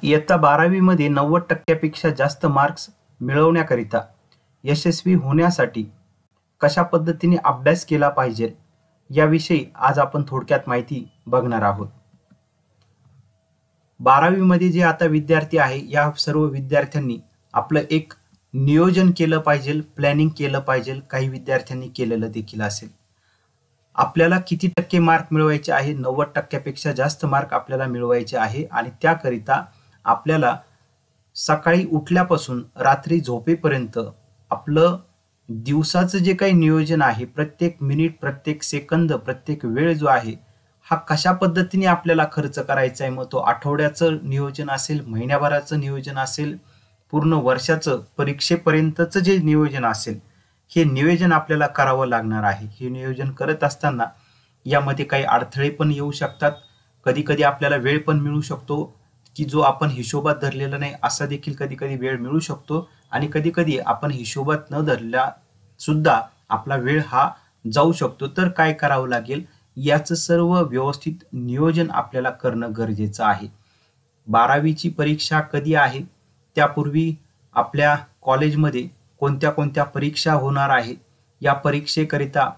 इयत्ता 12वी मध्ये 90% जास्त मार्क्स मिळवण्याकरिता यशस्वी होण्यासाठी कशा पद्धतीने अभ्यास केला पाहिजे याविषयी आज आपण थोडक्यात माहिती बघणार आहोत. 12वी मध्ये जे आता विद्यार्थी आहे या सर्व विद्यार्थ्यांनी आपलं एक नियोजन केलं पाहिजे, प्लॅनिंग केलं पाहिजे. काही विद्यार्थ्यांनी केलेलं देखील असेल. आपल्याला किती टक्के मार्क मिळवायचे आहे? 90%पेक्षा जास्त मार्क आपल्याला मिळवायचे आहे आणि त्याकरिता आपल्याला सकाळी उठल्यापासून रात्री झोपेपर्यंत आपलं दिवसाचं जे काही नियोजन आहे, प्रत्येक मिनिट, प्रत्येक सेकंद, प्रत्येक वेळ जो आहे हा कशा पद्धतीने आपल्याला खर्च करायचा आहे. मग तो आठवड्याचं नियोजन असेल, महिन्याभराचं नियोजन असेल, पूर्ण वर्षाचं परीक्षेपर्यंतचं जे नियोजन असेल, हे नियोजन आपल्याला करावं लागणार आहे. हे नियोजन करत असताना यामध्ये काही अडथळे पण येऊ शकतात. कधी कधी आपल्याला वेळ पण मिळू शकतो की जो आपण हिशोबात धरलेला नाही असा देखील कधी कधी वेळ मिळू शकतो आणि कधी कधी आपण हिशोबात न धरल्या सुद्धा आपला वेळ हा जाऊ शकतो. तर काय करावं लागेल, याचं सर्व व्यवस्थित नियोजन आपल्याला करणं गरजेचं आहे. 12वीची परीक्षा कधी आहे, त्यापूर्वी आपल्या कॉलेजमध्ये कोणत्या कोणत्या परीक्षा होणार आहे, या परीक्षेकरिता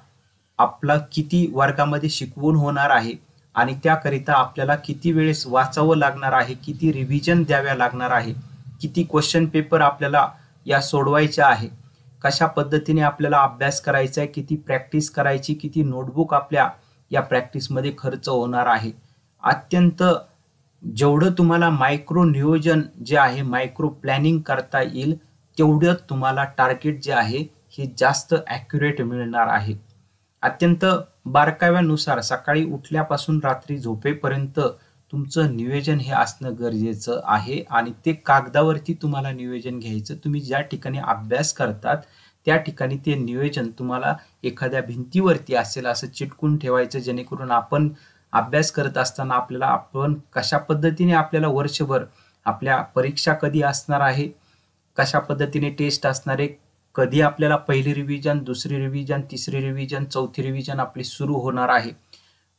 आपला किती वर्गामध्ये शिकवून होणार आहे आणि त्याकरिता आपल्याला किती वेळेस वाचावं लागणार आहे, किती रिव्हिजन द्याव्या लागणार आहे, किती क्वेश्चन पेपर आपल्याला या सोडवायच्या आहे, कशा पद्धतीने आपल्याला अभ्यास करायचा आहे, किती प्रॅक्टिस करायची, किती नोटबुक आपल्या या प्रॅक्टिसमध्ये खर्च होणार आहे. अत्यंत जेवढं तुम्हाला मायक्रो नियोजन जे आहे, मायक्रो प्लॅनिंग करता येईल तेवढं तुम्हाला टार्गेट जे आहे हे जास्त ॲक्युरेट मिळणार आहे. अत्यंत बारकाव्यानुसार सकाळी उठल्यापासून रात्री झोपेपर्यंत तुमचं नियोजन हे असणं गरजेचं आहे आणि ते कागदावरती तुम्हाला नियोजन घ्यायचं. तुम्ही ज्या ठिकाणी अभ्यास करतात त्या ठिकाणी ते नियोजन तुम्हाला एखाद्या भिंतीवरती असेल असं चिटकून ठेवायचं, जेणेकरून आपण अभ्यास करत असताना आपल्याला आपण कशा पद्धतीने आपल्याला वर्षभर आपल्या परीक्षा कधी असणार आहे, कशा पद्धतीने टेस्ट असणार आहे, कधी आपल्याला पहिली रिव्हिजन, दुसरी रिव्हिजन, तिसरी रिव्हिजन, चौथी रिव्हिजन आपली सुरू होणार आहे,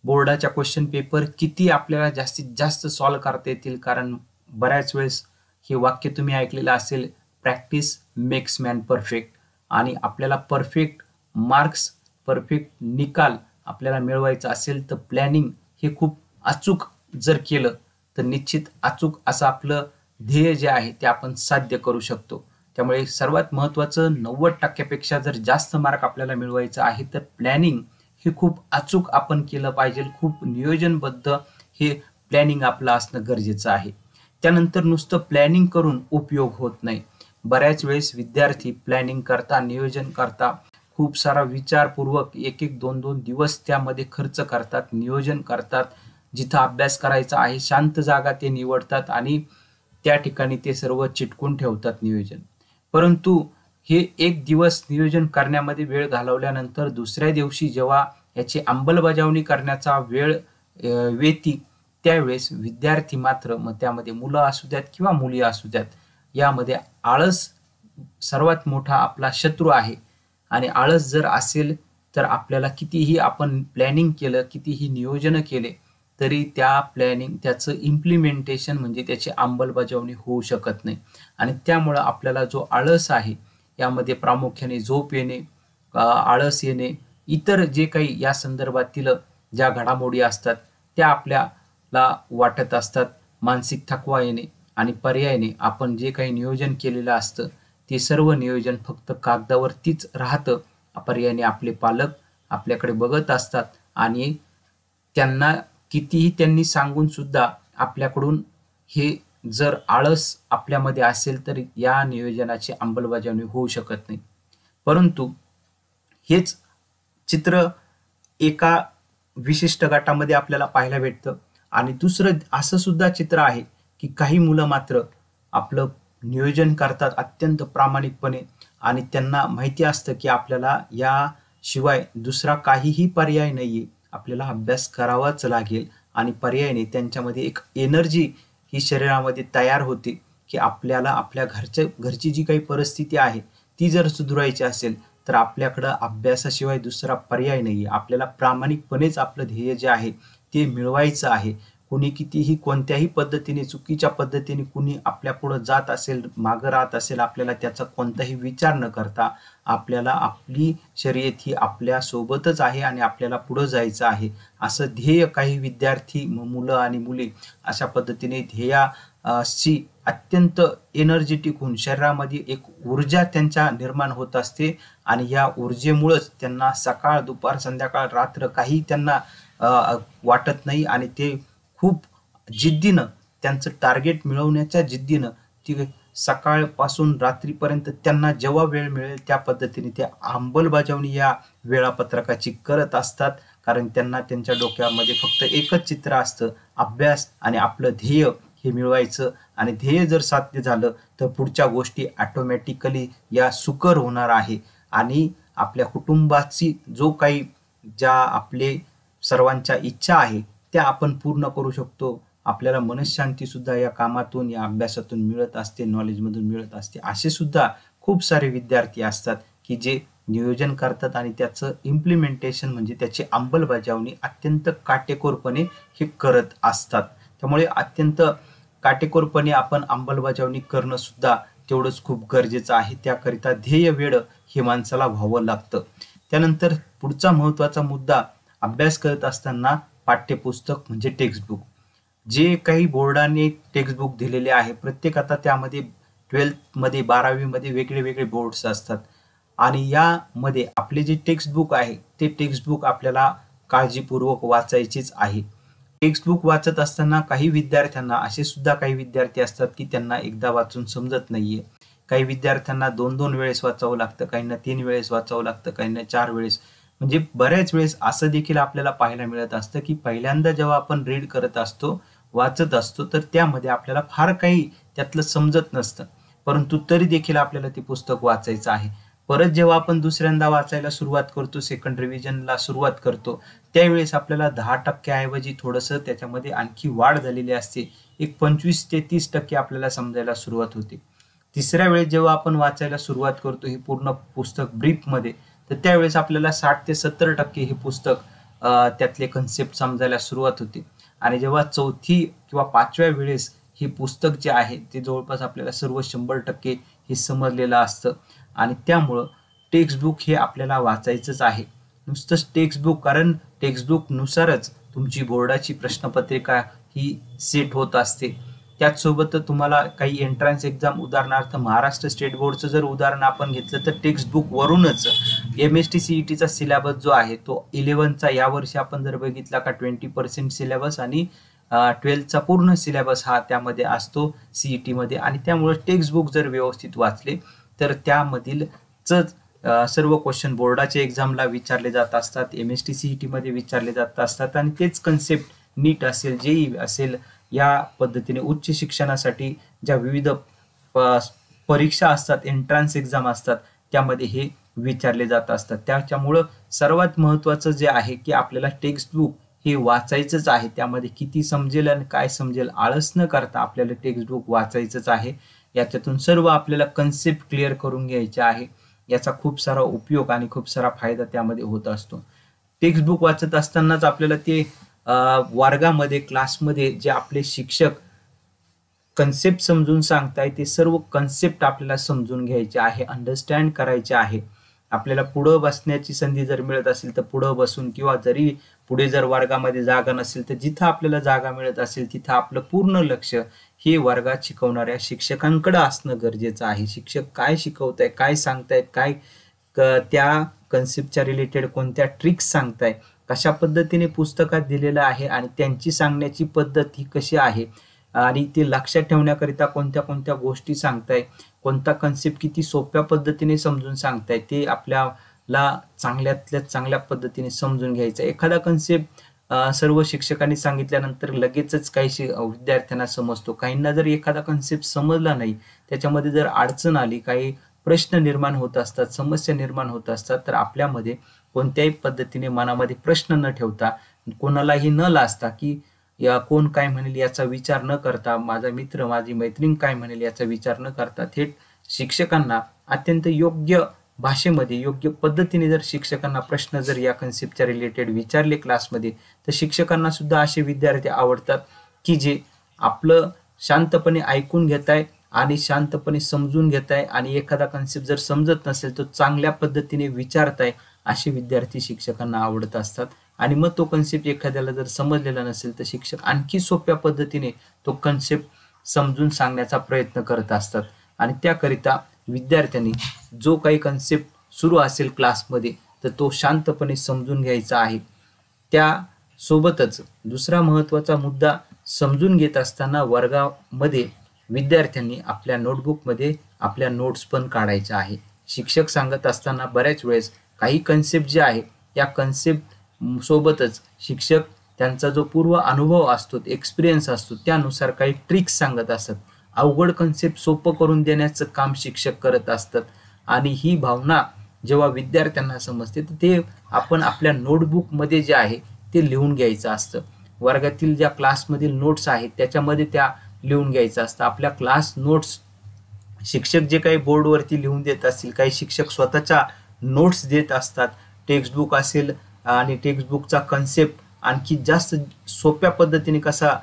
बोर्डाच्या क्वेश्चन पेपर किती आपल्याला जास्तीत जास्त सॉल्व्ह करता येतील. कारण बऱ्याच वेळेस हे वाक्य तुम्ही ऐकलेलं असेल, प्रॅक्टिस मेक्स मॅन परफेक्ट. आणि आपल्याला परफेक्ट मार्क्स, परफेक्ट निकाल आपल्याला मिळवायचा असेल तर प्लॅनिंग हे खूप अचूक जर केलं तर निश्चित अचूक असं आपलं ध्येय जे आहे ते आपण साध्य करू शकतो. त्यामुळे सर्वात महत्त्वाचं, 90%पेक्षा जर जास्त मार्क आपल्याला मिळवायचं आहे तर प्लॅनिंग हे खूप अचूक आपण केलं पाहिजे. खूप नियोजनबद्ध हे प्लॅनिंग आपलं असणं गरजेचं आहे. त्यानंतर नुसतं प्लॅनिंग करून उपयोग होत नाही. बऱ्याच वेळेस विद्यार्थी प्लॅनिंग करता, नियोजन करता, खूप सारा विचारपूर्वक 1-1, 2-2 दिवस त्यामध्ये खर्च करतात, नियोजन करतात. जिथं अभ्यास करायचा आहे शांत जागा ते निवडतात आणि त्या ठिकाणी ते सर्व चिटकून ठेवतात नियोजन. परंतु हे एक दिवस नियोजन करण्यामध्ये वेळ घालवल्यानंतर दुसऱ्या दिवशी जेव्हा याची अंमलबजावणी करण्याचा वेळ येते त्यावेळेस विद्यार्थी मात्र, मग त्यामध्ये मुलं असू द्यात किंवा मुली असू द्यात, यामध्ये आळस सर्वात मोठा आपला शत्रू आहे. आणि आळस जर असेल तर आपल्याला कितीही आपण प्लॅनिंग केलं, कितीही नियोजन केले तरी त्या प्लॅनिंग, त्याचं इम्प्लिमेंटेशन म्हणजे त्याची अंमलबजावणी होऊ शकत नाही. आणि त्यामुळं आपल्याला जो आळस आहे यामध्ये प्रामुख्याने झोप येणे, आळस येणे, इतर जे काही या संदर्भातील ज्या घडामोडी असतात त्या आपल्याला वाटत असतात, मानसिक थकवा येणे आणि पर्यायाने आपण जे काही नियोजन केलेलं असतं ते सर्व नियोजन फक्त कागदावरतीच राहतं. पर्यायाने आपले पालक आपल्याकडे बघत असतात आणि त्यांना कितीही त्यांनी सांगून सुद्धा आपल्याकडून हे जर आळस आपल्यामध्ये असेल तर या नियोजनाची अंमलबजावणी होऊ शकत नाही. परंतु हेच चित्र एका विशिष्ट गटामध्ये आपल्याला पाहायला भेटतं. आणि दुसरं असं सुद्धा चित्र आहे की काही मुलं मात्र आपलं नियोजन करतात अत्यंत प्रामाणिकपणे आणि त्यांना माहिती असतं की आपल्याला याशिवाय दुसरा काहीही पर्याय नाहीये, आपल्याला अभ्यास करावाच लागेल. आणि पर्यायाने त्यांच्यामध्ये एक एनर्जी ही शरीरामध्ये तयार होते की आपल्याला आपल्या घरची जी काही परिस्थिती आहे ती जर सुधारायची असेल तर आपल्याकडं अभ्यासाशिवाय दुसरा पर्याय नाहीये. आपल्याला प्रामाणिकपणेच आपलं ध्येय जे आहे ते मिळवायचं आहे. कुणी कितीही कोणत्याही पद्धतीने चुकीच्या पद्धतीने कुणी आपल्या पुढे जात असेल, मागं राहत असेल, आपल्याला त्याचा कोणताही विचार न करता आपल्याला आपली शर्यत ही आपल्या सोबतच आहे आणि आपल्याला पुढे जायचं आहे असं ध्येय काही विद्यार्थी मुलं आणि मुली अशा पद्धतीने ध्येयाशी अत्यंत एनर्जेटिक होऊन शरीरामध्ये एक ऊर्जा त्यांच्या निर्माण होत असते आणि या ऊर्जेमुळेच त्यांना सकाळ, दुपार, संध्याकाळ, रात्र काही त्यांना वाटत नाही आणि ते खूप जिद्दीनं त्यांचं टार्गेट मिळवण्याच्या जिद्दीनं ती सकाळपासून रात्रीपर्यंत त्यांना जेव्हा वेळ मिळेल त्या पद्धतीने ते अंमलबजावणी या वेळापत्रकाची करत असतात. कारण त्यांना त्यांच्या डोक्यामध्ये फक्त एकच चित्र असतं, अभ्यास आणि आपलं ध्येय हे मिळवायचं आणि ध्येय जर साध्य झालं तर पुढच्या गोष्टी ऑटोमॅटिकली या सुकर होणार आहे आणि आपल्या कुटुंबाची जो काही ज्या आपले सर्वांच्या इच्छा आहे त्या आपण पूर्ण करू शकतो. आपल्याला मनशांती सुद्धा या कामातून, या अभ्यासातून मिळत असते, नॉलेजमधून मिळत असते. असे सुद्धा खूप सारे विद्यार्थी असतात की जे नियोजन करतात आणि त्याचं इम्प्लिमेंटेशन म्हणजे त्याची अंमलबजावणी अत्यंत काटेकोरपणे हे करत असतात. त्यामुळे अत्यंत काटेकोरपणे आपण अंमलबजावणी करणं सुद्धा तेवढंच खूप गरजेचं आहे. त्याकरिता ध्येय वेळ हे माणसाला व्हावं लागतं. त्यानंतर पुढचा महत्त्वाचा मुद्दा, अभ्यास करत असताना पाठ्यपुस्तक म्हणजे टेक्स्टबुक. जे काही बोर्डाने टेक्स्टबुक दिलेले आहे, प्रत्येक आता त्यामध्ये 12th मध्ये 12वी वेगळे वेगळे बोर्ड्स असतात आणि यामध्ये आपले जे टेक्स्टबुक आहे ते टेक्स्टबुक आपल्याला काळजीपूर्वक वाचायचेच आहे. टेक्स्टबुक वाचत असताना काही विद्यार्थ्यांना असे सुद्धा काही विद्यार्थी असतात की त्यांना एकदा वाचून समजत नाहीये. काही विद्यार्थ्यांना 2-2 वेळेस वाचावं लागतं, काहींना 3 वेळेस वाचावं लागतं, काहींना 4 वेळेस. म्हणजे बऱ्याच वेळेस असं देखील आपल्याला पाहायला मिळत असतं की पहिल्यांदा जेव्हा आपण रीड करत असतो, वाचत असतो, तर त्यामध्ये आपल्याला फार काही त्यातलं समजत नसतं, परंतु तरी देखील आपल्याला ते पुस्तक वाचायचं आहे. परत जेव्हा आपण दुसऱ्यांदा वाचायला सुरुवात करतो, सेकंड रिव्हिजनला सुरुवात करतो, त्यावेळेस आपल्याला 10% ऐवजी थोडंसं त्याच्यामध्ये आणखी वाढ झालेली असते. एक 25 ते 30% आपल्याला समजायला सुरुवात होते. तिसऱ्या वेळेस जेव्हा आपण वाचायला सुरुवात करतो हे पूर्ण पुस्तक ब्रीफमध्ये, तर त्यावेळेस आपल्याला 60 ते 70% हे पुस्तक त्यातले कन्सेप्ट समजायला सुरुवात होते आणि जेव्हा चौथी किंवा 5व्या वेळेस हे पुस्तक जे आहे ते जवळपास आपल्याला सर्व 100% हे समजलेलं असतं आणि त्यामुळं टेक्स्टबुक हे आपल्याला वाचायचंच आहे. नुसतंच टेक्स्टबुक, कारण टेक्स्टबुकनुसारच तुमची बोर्डाची प्रश्नपत्रिका ही सेट होत असते. त्याचसोबत तुम्हाला काही एंट्रन्स एक्झाम, उदाहरणार्थ महाराष्ट्र स्टेट बोर्डचं जर उदाहरण आपण घेतलं तर टेक्स्टबुक वरूनच MST CETचा सिलेबस जो आहे तो 11चा यावर्षी आपण जर बघितला का 20% सिलेबस आणि 12चा पूर्ण सिलेबस हा त्यामध्ये असतो CET मध्ये आणि त्यामुळे टेक्स्टबुक जर व्यवस्थित वाचले तर त्यामधील सर्व क्वेश्चन बोर्डाच्या एक्झामला विचारले जात असतात, MST CET मध्ये विचारले जात असतात आणि तेच कन्सेप्ट नीट असेल, JEE असेल, या पद्धतीने उच्च शिक्षणासाठी ज्या विविध परीक्षा असतात, एंट्रन्स एक्झाम असतात, त्यामध्ये हे विचारले जात असतात. त्याच्यामुळं सर्वात महत्त्वाचं जे आहे की आपल्याला टेक्स्टबुक हे वाचायचंच आहे. त्यामध्ये किती समजेल आणि काय समजेल आळस न करता आपल्याला टेक्स्टबुक वाचायचंच आहे. याच्यातून सर्व आपल्याला कन्सेप्ट क्लिअर करून घ्यायचे आहे. याचा खूप सारा उपयोग आणि खूप सारा फायदा त्यामध्ये होत असतो. टेक्स्टबुक वाचत असतानाच आपल्याला ते वर्गामध्ये, क्लासमध्ये जे आपले शिक्षक कन्सेप्ट समजून सांगताय ते सर्व कन्सेप्ट आपल्याला समजून घ्यायचे आहे, अंडरस्टँड करायचे आहे. आपल्याला पुढं बसण्याची संधी जर मिळत असेल तर पुढं बसून, किंवा जरी पुढे जर वर्गामध्ये जागा नसेल तर जिथं आपल्याला जागा मिळत असेल तिथं आपलं पूर्ण लक्ष हे वर्गात शिकवणाऱ्या शिक्षकांकडे असणं गरजेचं आहे. शिक्षक काय शिकवताय, काय सांगतायत, काय त्या कन्सेप्टच्या रिलेटेड कोणत्या ट्रिक्स सांगताय, कशा पद्धतीने पुस्तकात दिलेलं आहे आणि त्यांची सांगण्याची पद्धत ही कशी आहे आणि ते लक्षात ठेवण्याकरिता कोणत्या कोणत्या गोष्टी सांगताय, कोणता कन्सेप्ट किती सोप्या पद्धतीने समजून सांगताय, ते आपल्याला चांगल्यातल्या चांगल्या पद्धतीने समजून घ्यायचं. एखादा कन्सेप्ट सर्व शिक्षकांनी सांगितल्यानंतर लगेचच काही विद्यार्थ्यांना समजतो. काहींना जर एखादा कन्सेप्ट समजला नाही, त्याच्यामध्ये जर अडचण आली, काही प्रश्न निर्माण होत असतात, समस्या निर्माण होत असतात, तर आपल्यामध्ये कोणत्याही पद्धतीने मनामध्ये प्रश्न न ठेवता, कोणालाही न लाजता की या कोण काय म्हणेल याचा विचार न करता, माझा मित्र, माझी मैत्रीण काय म्हणेल याचा विचार न करता, थेट शिक्षकांना अत्यंत योग्य भाषेमध्ये योग्य पद्धतीने जर शिक्षकांना प्रश्न जर या कन्सेप्टच्या रिलेटेड विचारले क्लासमध्ये, तर शिक्षकांना सुद्धा असे विद्यार्थी आवडतात की जे आपलं शांतपणे ऐकून घेताय आणि शांतपणे समजून घेताय आणि एखादा कन्सेप्ट जर समजत नसेल तर चांगल्या पद्धतीने विचारताय, असे विद्यार्थी शिक्षकांना आवडत असतात. आणि मग तो कन्सेप्ट एखाद्याला जर समजलेला नसेल तर शिक्षक आणखी सोप्या पद्धतीने तो कन्सेप्ट समजून सांगण्याचा प्रयत्न करत असतात. आणि त्याकरिता विद्यार्थ्यांनी जो काही कन्सेप्ट सुरू असेल क्लासमध्ये तर तो शांतपणे समजून घ्यायचा आहे. त्यासोबतच दुसरा महत्त्वाचा मुद्दा, समजून घेत असताना वर्गामध्ये विद्यार्थ्यांनी आपल्या नोटबुकमध्ये आपल्या नोट्स पण काढायच्या आहे. शिक्षक सांगत असताना बऱ्याच वेळेस काही कन्सेप्ट जे आहे त्या कन्सेप्ट सोबतच शिक्षक त्यांचा जो पूर्व अनुभव असतो, एक्सपिरियन्स असतो, त्यानुसार काही ट्रिक्स सांगत असतात. अवघड कन्सेप्ट सोपं करून देण्याचं काम शिक्षक करत असतात. आणि ही भावना जेव्हा विद्यार्थ्यांना समजते तर ते आपण आपल्या नोटबुकमध्ये जे आहे ते लिहून घ्यायचं असतं. वर्गातील ज्या क्लासमधील नोट्स आहेत त्याच्यामध्ये त्या लिहून घ्यायचं असतं. आपल्या क्लास नोट्स शिक्षक जे काही बोर्डवरती लिहून देत असतील, काही शिक्षक स्वतःच्या नोट्स देत असतात. टेक्स्टबुक असेल आणि टेक्स्टबुकचा कन्सेप्ट आणखी जास्त सोप्या पद्धतीने कसा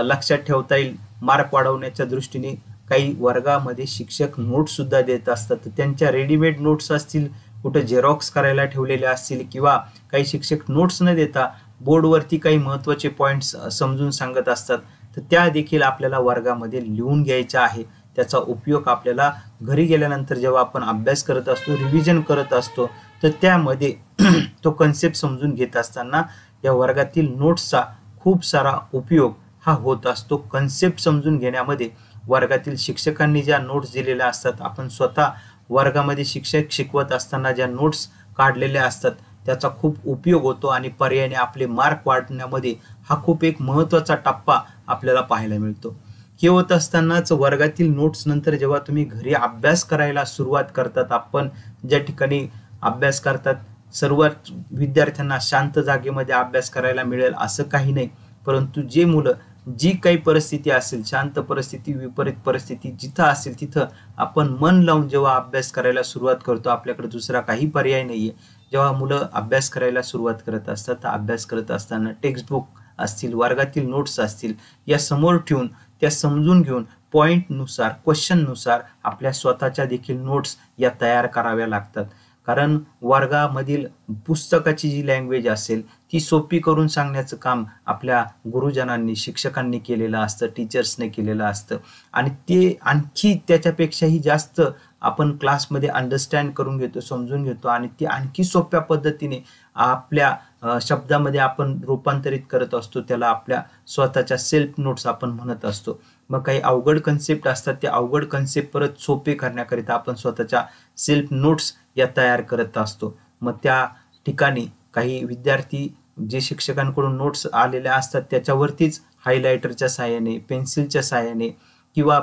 लक्षात ठेवता येईल मार्क वाढवण्याच्या दृष्टीने काही वर्गामध्ये शिक्षक नोट्स सुद्धा देत असतात. तर त्यांच्या रेडीमेड नोट्स असतील, कुठे झेरॉक्स करायला ठेवलेले असतील, किंवा काही शिक्षक नोट्स न देता बोर्डवरती काही महत्त्वाचे पॉईंट्स समजून सांगत असतात, तर त्या देखील आपल्याला वर्गामध्ये लिहून घ्यायच्या आहे. त्याचा उपयोग आपल्याला घरी गेल्यानंतर जेव्हा आपण अभ्यास करत असतो, रिव्हिजन करत असतो, तर त्यामध्ये तो कन्सेप्ट समजून घेत असताना या वर्गातील नोट्सचा खूप सारा उपयोग हा होत असतो. कन्सेप्ट समजून घेण्यामध्ये वर्गातील शिक्षकांनी ज्या नोट्स दिलेल्या असतात, आपण स्वतः वर्गामध्ये शिक्षक शिकवत असताना ज्या नोट्स काढलेल्या असतात त्याचा खूप उपयोग होतो आणि पर्यायाने आपले मार्क वाढण्यामध्ये हा खूप एक महत्त्वाचा टप्पा आपल्याला पाहायला मिळतो. हे होत असतानाच वर्गातील नोट्स नंतर जेव्हा तुम्ही घरी अभ्यास करायला सुरुवात करतात, आपण ज्या ठिकाणी अभ्यास करतात सर्वात विद्यार्थ्यांना शांत जागेमध्ये अभ्यास करायला मिळेल असं काही नाही, परंतु जे मुलं जी काही परिस्थिती असेल, शांत परिस्थिती, विपरीत परिस्थिती जिथं असेल तिथं आपण मन लावून जेव्हा अभ्यास करायला सुरुवात करतो, आपल्याकडे दुसरा काही पर्याय नाहीये. जेव्हा मुलं अभ्यास करायला सुरुवात करत असतात तर अभ्यास करत असताना टेक्स्टबुक असतील, वर्गातील नोट्स असतील, या समोर ठेवून त्या समजून घेऊन पॉईंटनुसार, क्वेश्चननुसार आपल्या स्वतःच्या देखील नोट्स या तयार कराव्या लागतात. कारण वर्गामधील पुस्तकाची जी लँग्वेज असेल ती सोपी करून सांगण्याचं काम आपल्या गुरुजनांनी, शिक्षकांनी केलेलं असतं, टीचर्सने केलेलं असतं. आणि ते आणखी त्याच्यापेक्षाही जास्त आपण क्लासमध्ये अंडरस्टँड करून घेतो, समजून घेतो आणि ते आणखी सोप्या पद्धतीने आपल्या शब्दामध्ये आपण रूपांतरित करत असतो. त्याला आपल्या स्वतःच्या सेल्फ नोट्स आपण म्हणत असतो. मग काही अवघड कन्सेप्ट असतात, ते अवघड कन्सेप्ट परत सोपे करण्याकरिता आपण स्वतःच्या सेल्फ नोट्स या तयार करत असतो. मग त्या ठिकाणी काही विद्यार्थी जे शिक्षकांकडून नोट्स आलेल्या असतात त्याच्यावरतीच हायलायटरच्या साहाय्याने, पेन्सिलच्या साहाय्याने किंवा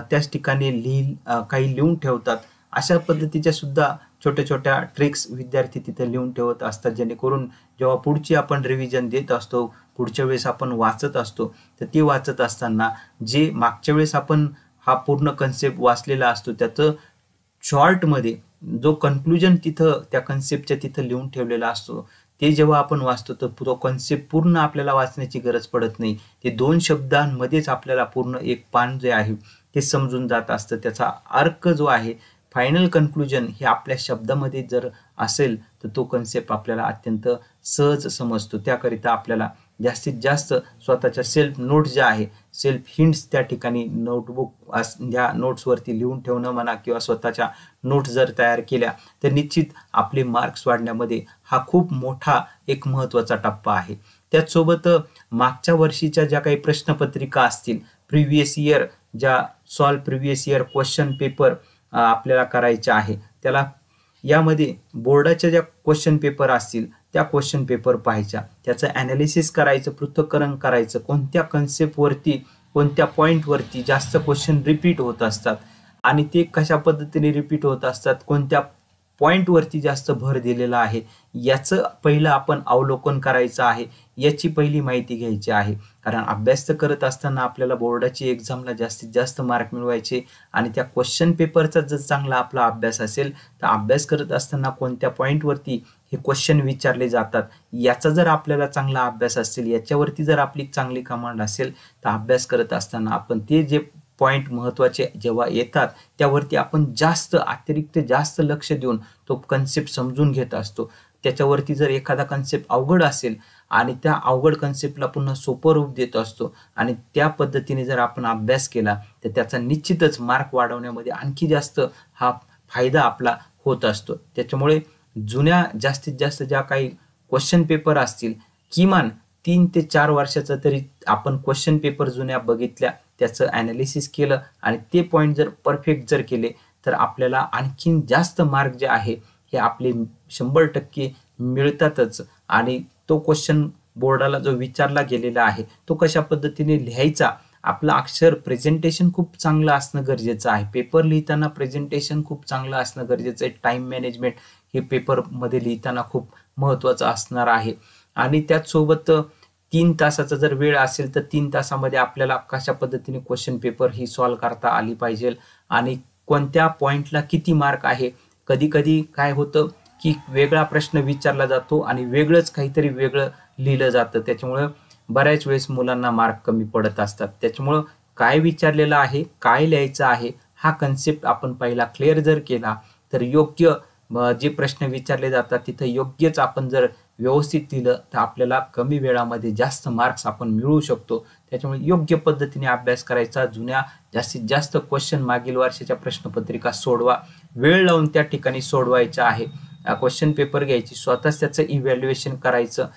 त्याच ठिकाणी काही लिहून ठेवतात. अशा पद्धतीच्या सुद्धा छोट्या छोट्या ट्रिक्स विद्यार्थी तिथे लिहून ठेवत असतात, जेणेकरून जेव्हा पुढची आपण रिव्हिजन देत असतो, पुढच्या वेळेस आपण वाचत असतो, तर ते वाचत असताना जे मागच्या वेळेस आपण हा पूर्ण कन्सेप्ट वाचलेला असतो त्याचं शॉर्टमध्ये जो कन्क्लुजन तिथं त्या कन्सेप्टच्या तिथं लिहून ठेवलेला असतो, ते जेव्हा आपण वाचतो तर तो कन्सेप्ट पूर्ण आपल्याला वाचण्याची गरज पडत नाही. ते 2 शब्दांमध्येच आपल्याला पूर्ण एक पान जे आहे ते समजून जात असतं. त्याचा अर्क जो आहे, फायनल कन्क्लुजन हे आपल्या शब्दामध्ये जर असेल तर तो कन्सेप्ट आपल्याला अत्यंत सहज समजतो. त्याकरिता आपल्याला जास्तीत जास्त स्वतःच्या सेल्फ नोट्स ज्या आहे, सेल्फ हिंट्स त्या ठिकाणी नोटबुक ह्या नोट्सवरती लिहून ठेवणं म्हणा किंवा स्वतःच्या नोट्स जर तयार केल्या तर निश्चित आपले मार्क्स वाढण्यामध्ये हा खूप मोठा एक महत्त्वाचा टप्पा आहे. त्याचसोबत मागच्या वर्षीच्या ज्या काही प्रश्नपत्रिका असतील, प्रिव्हियस इयर ज्या प्रिव्हियस इयर क्वेश्चन पेपर आपल्याला करायचे आहे, त्याला यामध्ये बोर्डाच्या ज्या क्वेश्चन पेपर असतील त्या क्वेश्चन पेपर पाहायच्या, त्याचं ॲनालिसिस करायचं, पृथक्करण करायचं, कोणत्या कन्सेप्टवरती, कोणत्या पॉईंटवरती जास्त क्वेश्चन रिपीट होत असतात आणि ते कशा पद्धतीने रिपीट होत असतात, कोणत्या पॉईंटवरती जास्त भर दिलेला आहे याचं पहिलं आपण अवलोकन करायचं आहे, याची पहिली माहिती घ्यायची आहे. कारण अभ्यास तर करत असताना आपल्याला बोर्डाची एक्झामला जास्तीत जास्त मार्क मिळवायचे आणि त्या क्वेश्चन पेपरचा जर चांगला आपला अभ्यास असेल तर अभ्यास करत असताना कोणत्या पॉईंटवरती हे क्वेश्चन विचारले जातात याचा जर आपल्याला चांगला अभ्यास असेल, याच्यावरती जर आपली चांगली कमांड असेल तर अभ्यास करत असताना आपण ते जे पॉईंट महत्त्वाचे जेव्हा येतात त्यावरती आपण अतिरिक्त जास्त लक्ष देऊन तो कन्सेप्ट समजून घेत असतो. त्याच्यावरती जर एखादा कन्सेप्ट अवघड असेल आणि त्या अवघड कन्सेप्टला पुन्हा सोपं रूप देत असतो आणि त्या पद्धतीने जर आपण अभ्यास केला तर त्याचा निश्चितच मार्क वाढवण्यामध्ये आणखी जास्त हा फायदा आपला होत असतो. त्याच्यामुळे जुन्या जास्तीत जास्त ज्या काही क्वेश्चन पेपर असतील, किमान 3 ते 4 वर्षाचा तरी आपण क्वेश्चन पेपर जुन्या बघितल्या, त्याचं ॲनालिसिस केलं आणि ते पॉईंट जर परफेक्ट जर केले तर आपल्याला आणखीन जास्त मार्क जे आहे हे आपले 100% मिळतातच. आणि तो क्वेश्चन बोर्डाला जो विचारला गेलेला आहे तो कशा पद्धतीने लिहायचा, आपलं अक्षर प्रेझेंटेशन खूप चांगलं असणं गरजेचं आहे. पेपर लिहिताना प्रेझेंटेशन खूप चांगलं असणं गरजेचं आहे. टाइम मॅनेजमेंट हे पेपरमध्ये लिहिताना खूप महत्त्वाचं असणार आहे. आणि त्याचसोबत 3 तासाचा जर वेळ असेल तर 3 तासामध्ये आपल्याला कशा पद्धतीने क्वेश्चन पेपर ही सॉल्व करता आली पाहिजे आणि कोणत्या पॉईंटला किती मार्क आहे. कधी कधी काय होतं की वेगळा प्रश्न विचारला जातो आणि वेगळंच काहीतरी वेगळं लिहिलं जातं, त्याच्यामुळं बऱ्याच वेळेस मुलांना मार्क कमी पडत असतात. त्याच्यामुळं काय विचारलेलं आहे, काय लिहायचं आहे, हा कन्सेप्ट आपण पहिला क्लिअर जर केला तर योग्य जे प्रश्न विचारले जातात तिथं योग्यच आपण जर व्यवस्थित लिहिलं तर आपल्याला कमी वेळामध्ये जास्त मार्क्स आपण मिळवू शकतो. त्याच्यामुळे योग्य पद्धतीने अभ्यास करायचा. जुन्या जास्तीत जास्त क्वेश्चन मागील वर्षाच्या प्रश्नपत्रिका सोडवा, वेळ लावून त्या ठिकाणी सोडवायच्या आहे. क्वेश्चन पेपर घ्यायची, स्वतःच त्याचं इव्हॅल्युएशन करायचं.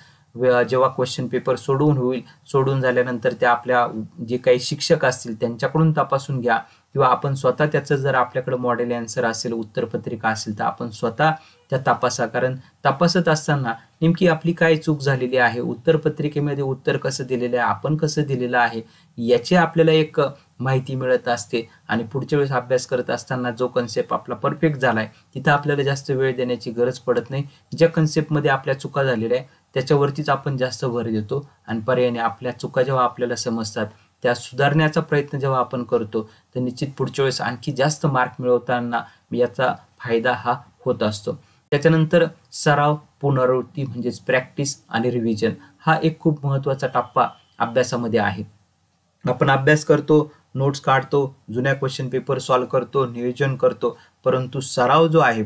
जेव्हा क्वेश्चन पेपर सोडून झाल्यानंतर त्या आपल्या जे काही शिक्षक असतील त्यांच्याकडून तपासून घ्या किंवा आपण स्वतः त्याचं जर आपल्याकडे मॉडेल आन्सर असेल, उत्तरपत्रिका असेल तर आपण स्वतः त्या तपासा. कारण तपासत असताना नेमकी आपली काय चूक झालेली आहे, उत्तरपत्रिकेमध्ये उत्तर कसं दिलेलं आहे, आपण कसं दिलेलं आहे याची आपल्याला एक माहिती मिळत असते. आणि पुढच्या वेळेस अभ्यास करत असताना जो कन्सेप्ट आपला परफेक्ट झालाय तिथं आपल्याला जास्त वेळ देण्याची गरज पडत नाही. ज्या कन्सेप्टमध्ये आपल्या चुका झालेल्या आहे त्याच्यावरतीच आपण जास्त भर देतो आणि पर्यायाने आपल्या चुका जेव्हा आपल्याला समजतात त्या सुधारण्याचा प्रयत्न जेव्हा आपण करतो तर निश्चित पुढच्या वेळेस आणखी जास्त मार्क मिळवताना याचा फायदा हा होत असतो. त्याच्यानंतर सराव, पुनरावृत्ती म्हणजेच प्रॅक्टिस आणि रिव्हिजन हा एक खूप महत्त्वाचा टप्पा अभ्यासामध्ये आहे. आपण अभ्यास करतो, नोट्स काढतो, जुन्या क्वेश्चन पेपर सॉल्व्ह करतो, नियोजन करतो, परंतु सराव जो आहे,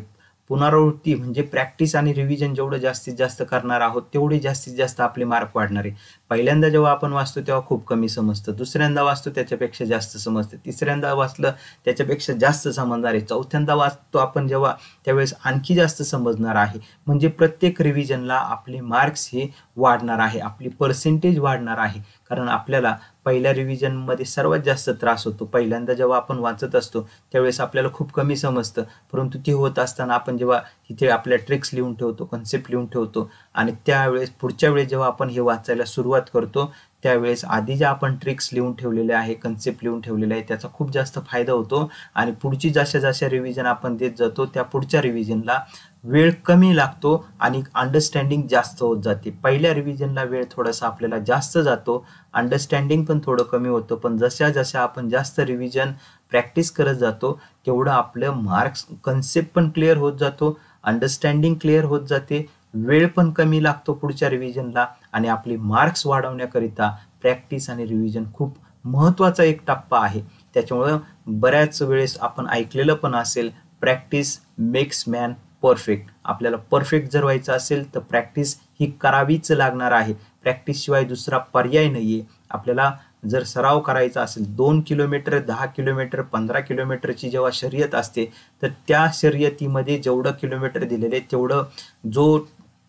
पुनरावृत्ती म्हणजे प्रॅक्टिस आणि रिव्हिजन जेवढं जास्तीत जास्त करणार आहोत तेवढे जास्तीत जास्त आपले मार्क वाढणार आहे. पहिल्यांदा जेव्हा आपण वाचतो तेव्हा खूप कमी समजतं, दुसऱ्यांदा वाचतो त्याच्यापेक्षा जास्त समजतं, तिसऱ्यांदा वाचलं त्याच्यापेक्षा जास्त समजणार आहे, चौथ्यांदा वाचतो आपण जेव्हा त्यावेळेस आणखी जास्त समजणार आहे. म्हणजे प्रत्येक रिव्हिजनला आपले मार्क्स हे वाढणार आहे, आपली पर्सेंटेज वाढणार आहे. कारण आपल्याला पहिल्या रिव्हिजनमध्ये सर्वात जास्त त्रास होतो. पहिल्यांदा जेव्हा आपण वाचत असतो त्यावेळेस आपल्याला खूप कमी समजतं, परंतु ते होत असताना आपण जेव्हा तिथे आपल्या ट्रिक्स लिहून ठेवतो, कन्सेप्ट लिहून ठेवतो आणि त्यावेळेस पुढच्या वेळेस जेव्हा आपण हे वाचायला सुरुवात करतो त्यावेळेस आधी ज्या आपण ट्रिक्स लिहून ठेवलेल्या आहे, कन्सेप्ट लिहून ठेवलेले आहे त्याचा खूप जास्त फायदा होतो. आणि पुढची जशा रिव्हिजन आपण देत जातो त्या पुढच्या रिव्हिजनला वेळ कमी लागतो आणि अंडरस्टँडिंग जास्त होत जाते. पहिल्या रिव्हिजनला वेळ थोडासा आपल्याला जास्त जातो, अंडरस्टँडिंग पण थोडं कमी होतं, पण जशा आपण जास्त रिव्हिजन प्रॅक्टिस करत जातो तेवढं आपलं मार्क्स कन्सेप्ट पण क्लिअर होत जातो, अंडरस्टँडिंग क्लिअर होत जाते, वेळ पण कमी लागतो पुढच्या रिव्हिजनला आणि आपले मार्क्स वाढवण्याकरिता प्रॅक्टिस आणि रिव्हिजन खूप महत्त्वाचा एक टप्पा आहे. त्याच्यामुळं बऱ्याच वेळेस आपण ऐकलेलं पण असेल, प्रॅक्टिस मेक्स मॅन परफेक्ट. आपल्याला परफेक्ट जर व्हायचं असेल तर प्रॅक्टिस ही करावीच लागणार आहे. प्रॅक्टिस शिवाय दुसरा पर्याय नाहीये. आपल्याला जर सराव करायचा असेल 2 किलोमीटर, 10 किलोमीटर, 15 किलोमीटरची जेव्हा शर्यत असते तर त्या शर्यतीमध्ये जेवढं किलोमीटर दिलेले तेवढं जो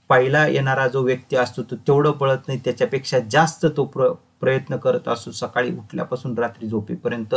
पहिला येणारा जो व्यक्ती असतो तो तेवढं पळत नाही, त्याच्यापेक्षा जास्त तो प्रयत्न करत असतो. सकाळी उठल्यापासून रात्री झोपेपर्यंत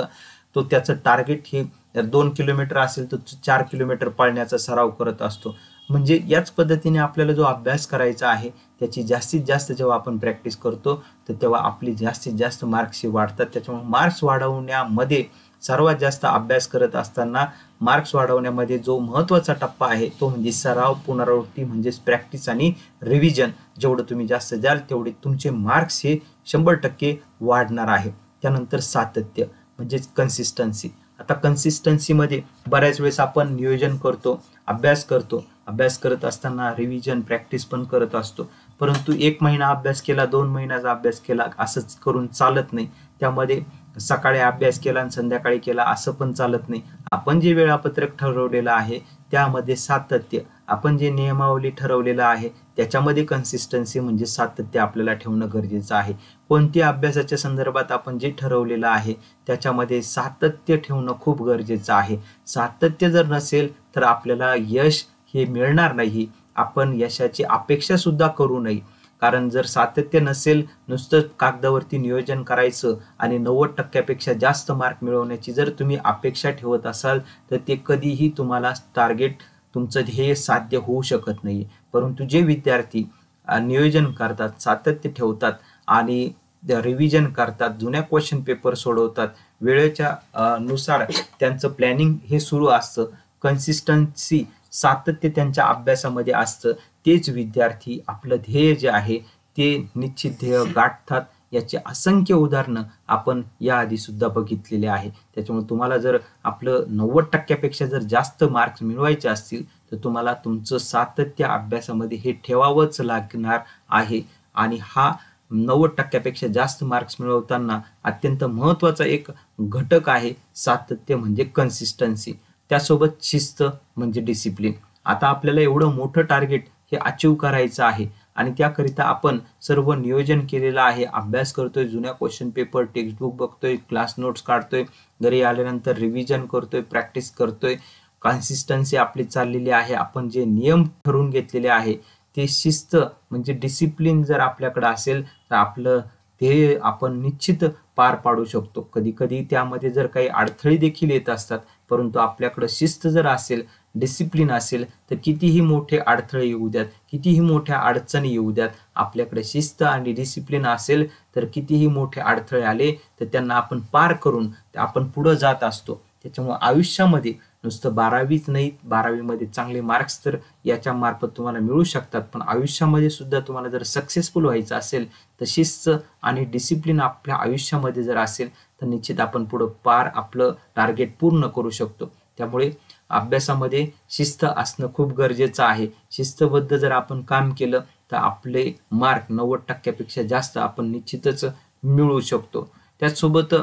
तो त्याचं टार्गेट हे 2 किलोमीटर असेल तर 4 किलोमीटर पळण्याचा सराव करत असतो. म्हणजे याच पद्धतीने आपल्याला जो अभ्यास करायचा आहे त्याची जास्तीत जास्त जेव्हा आपण प्रॅक्टिस करतो तर तेव्हा आपली जास्तीत जास्त मार्क्स वाढतात. त्याच्यामुळे मार्क्स वाढवण्यामध्ये सर्वात जास्त अभ्यास करत असताना मार्क्स वाढवण्यामध्ये जो महत्त्वाचा टप्पा आहे तो म्हणजे सराव, पुनरावृत्ती म्हणजेच प्रॅक्टिस आणि रिव्हिजन. जेवढं तुम्ही जास्त द्याल तेवढे तुमचे मार्क्स हे 100% वाढणार आहे. त्यानंतर सातत्य म्हणजेच कन्सिस्टन्सी. आता कन्सिस्टन्सीमध्ये बऱ्याच वेळेस आपण नियोजन करतो, अभ्यास करत असताना रिव्हिजन प्रॅक्टिस पण करत असतो, परंतु 1 महिना अभ्यास केला, 2 महिन्याचा अभ्यास केला असंच करून चालत नाही. त्यामध्ये सकाळी अभ्यास केला आणि संध्याकाळी केला असं पण चालत नाही. आपण जे वेळापत्रक ठरवलेलं आहे त्यामध्ये सातत्य, आपण जे नियमावली ठरवलेलं आहे त्याच्यामध्ये कन्सिस्टन्सी म्हणजे सातत्य आपल्याला ठेवणं गरजेचं आहे. कोणत्या अभ्यासाच्या संदर्भात आपण जे ठरवलेलं आहे त्याच्यामध्ये सातत्य ठेवणं खूप गरजेचं आहे. सातत्य जर नसेल तर आपल्याला यश हे मिळणार नाही. आपण यशाची अपेक्षा सुद्धा करू नये, कारण जर सातत्य नसेल, नुसतं कागदावरती नियोजन करायचं आणि 90% जास्त मार्क मिळवण्याची जर तुम्ही अपेक्षा ठेवत असाल तर ते कधीही तुम्हाला टार्गेट, तुमचं ध्येय साध्य होऊ शकत नाही. परंतु जे विद्यार्थी नियोजन करतात, सातत्य ठेवतात आणि रिव्हिजन करतात, जुन्या क्वेश्चन पेपर सोडवतात, वेळेच्या नुसार त्यांचं प्लॅनिंग हे सुरू असतं, कन्सिस्टन्सी सातत्य त्यांच्या अभ्यासामध्ये असतं, तेच विद्यार्थी आपलं ध्येय जे आहे ते निश्चित ध्येय गाठतात. याचे असंख्य उदाहरणं आपण याआधी सुद्धा बघितलेले आहे. त्याच्यामुळे तुम्हाला जर आपलं 90% जर जास्त मार्क्स मिळवायचे असतील तर तुम्हाला तुमचं सातत्य अभ्यासामध्ये हे ठेवावंच लागणार आहे. आणि हा 90% जास्त मार्क्स मिळवताना अत्यंत महत्त्वाचा एक घटक आहे सातत्य म्हणजे कन्सिस्टन्सी. त्यासोबत शिस्त म्हणजे डिसिप्लिन. आता आपल्याला एवढं मोठं टार्गेट हे अचीव करायचं आहे आणि त्याकरिता आपण सर्व नियोजन केलेलं आहे, अभ्यास करतोय, जुन्या क्वेश्चन पेपर, टेक्स्टबुक बघतोय, क्लास नोट्स काढतोय, घरी आल्यानंतर रिव्हिजन करतोय, प्रॅक्टिस करतोय, कन्सिस्टन्सी आपली चाललेली आहे. आपण जे नियम ठरवून घेतलेले आहे ते शिस्त म्हणजे डिसिप्लिन जर आपल्याकडे असेल तर आपलं ध्येय आपण निश्चित पार पाडू शकतो. कधी कधी त्यामध्ये जर काही अडथळे देखील येत असतात, परंतु आपल्याकडे शिस्त जर असेल, डिसिप्लिन असेल तर कितीही मोठे अडथळे येऊ द्यात, कितीही मोठ्या अडचणी येऊ द्यात, आपल्याकडे शिस्त आणि डिसिप्लिन असेल तर कितीही मोठे अडथळे आले तर त्यांना आपण पार करून आपण पुढे जात असतो. त्याच्यामुळे आयुष्यामध्ये नुसतं 12वीच नाही, 12वीमध्ये चांगले मार्क्स तर याच्या मार्फत तुम्हाला मिळू शकतात, पण आयुष्यामध्ये सुद्धा तुम्हाला जर सक्सेसफुल व्हायचं असेल तर शिस्त आणि डिसिप्लिन आपल्या आयुष्यामध्ये जर असेल तर निश्चित आपण पुढं पार आपलं टार्गेट पूर्ण करू शकतो. त्यामुळे अभ्यासामध्ये शिस्त असणं खूप गरजेचं आहे. शिस्तबद्ध जर आपण काम केलं तर आपले मार्क 90%पेक्षा जास्त आपण निश्चितच मिळवू शकतो. त्याचसोबत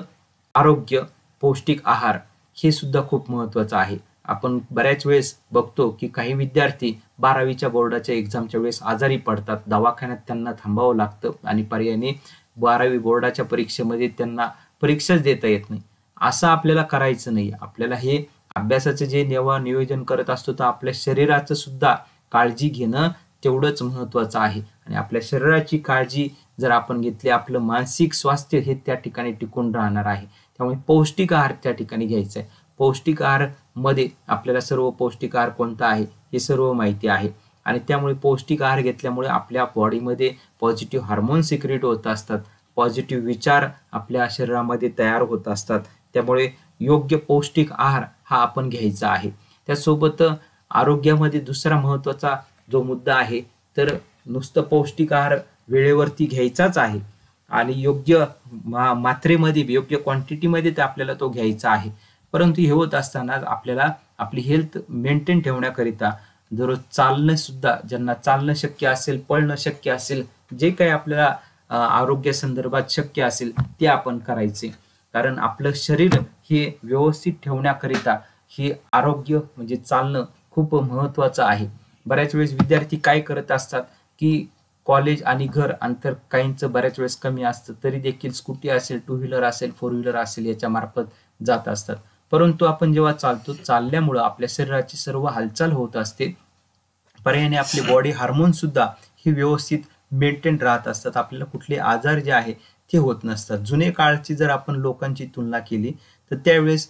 आरोग्य, पौष्टिक आहार हे सुद्धा खूप महत्त्वाचं आहे. आपण बऱ्याच वेळेस बघतो की काही विद्यार्थी 12वीच्या बोर्डाच्या एक्झामच्या वेळेस आजारी पडतात, दवाखान्यात त्यांना थांबावं लागतं आणि पर्यायाने 12वी बोर्डाच्या परीक्षेमध्ये त्यांना परीक्षाच देता येत नाही. असं आपल्याला करायचं नाही. आपल्याला हे अभ्यासाचं जे नियोजन करत असतो तर आपल्या शरीराचं सुद्धा काळजी घेणं तेवढंच महत्त्वाचं आहे. आणि आपल्या शरीराची काळजी जर आपण घेतली, आपलं मानसिक स्वास्थ्य हे त्या ठिकाणी टिकून राहणार आहे. त्यामुळे पौष्टिक आहार त्या ठिकाणी घ्यायचा आहे. पौष्टिक आहार मध्ये आपल्याला सर्व पौष्टिक आहार कोणता आहे हे सर्व माहिती आहे आणि त्यामुळे पौष्टिक आहार घेतल्यामुळे आपल्या बॉडीमध्ये पॉझिटिव्ह हार्मोन सिक्रेट होत असतात, पॉझिटिव्ह विचार आपल्या शरीरामध्ये तयार होत असतात. त्यामुळे योग्य पौष्टिक आहार हा आपण घ्यायचा आहे. त्यासोबत आरोग्यामध्ये दुसरा महत्त्वाचा जो मुद्दा आहे तर नुसतं पौष्टिक आहार वेळेवरती घ्यायचाच आहे आणि योग्य मात्रेमध्ये, योग्य क्वांटिटीमध्ये ते आपल्याला तो घ्यायचा आहे. परंतु हे होत असताना आपल्याला आपली हेल्थ मेंटेन ठेवण्याकरिता दररोज चालणं सुद्धा, ज्यांना चालणं शक्य असेल, पळणं शक्य असेल, जे काही आपल्याला आरोग्यासंदर्भात शक्य असेल ते आपण करायचे. कारण आपलं शरीर हे व्यवस्थित ठेवण्याकरिता हे आरोग्य म्हणजे चालणं खूप महत्त्वाचं आहे. बऱ्याच वेळेस विद्यार्थी काय करत असतात की कॉलेज आणि घर अंतर काहींचं बऱ्याच वेळेस कमी असतं, तरी देखील स्कूटी असेल, 2 व्हीलर असेल, 4 व्हीलर असेल याच्या मार्फत जात असतात. परंतु आपण जेव्हा चालतो, चालल्यामुळं आपल्या शरीराची सर्व हालचाल होत असते, पर्यायाने आपले बॉडी हार्मोन सुद्धा हे व्यवस्थित मेंटेन राहत असतात. आपल्याला कुठले आजार जे आहे ते होत नसतात. जुने काळची जर आपण लोकांची तुलना केली तर त्यावेळेस